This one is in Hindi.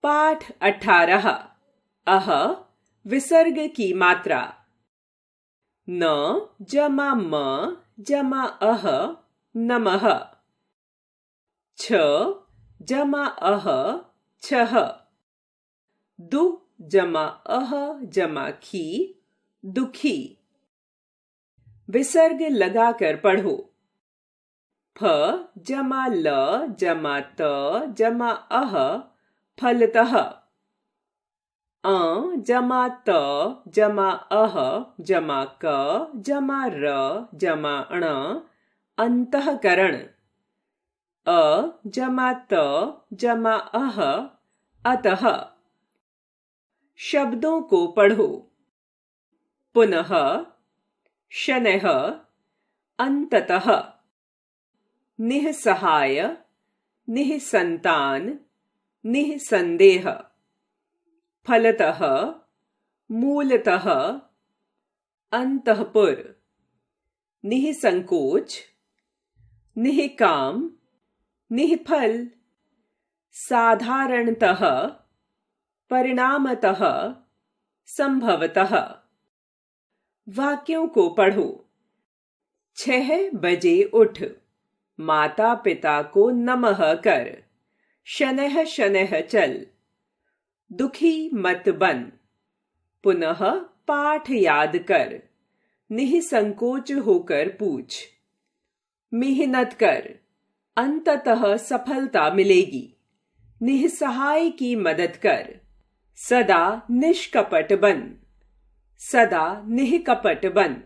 पाठ 18 अह विसर्ग की मात्रा। न जमा म जमा अह नमः। छ जमा अह छह। दु जमा अह जमा खी दुखी। विसर्ग लगाकर पढ़ो। फ जमा ल जमा त जमा अह फलतः। अ जमा त जमा अह जमा क जमा र जमा ण अंतःकरण। अ जमा त जमा अह अतः। शब्दों को पढ़ो। पुनः, शनैः, अंततः। निःसहाय, निःसंतान, निःसंदेह। फलतः, मूलतः, अंतःपुर। निःसंकोच, निःकाम, निःफल। साधारणतः, परिणामतः, संभवतः। वाक्यों को पढ़ो। 6 बजे उठ, माता पिता को नमः कर, शनैः शनैः चल। दुखी मत बन, पुनः पाठ याद कर, निःसंकोच होकर पूछ। मेहनत कर, अंततः सफलता मिलेगी। निःसहाय की मदद कर, सदा निष्कपट बन, सदा निष्कपट बन।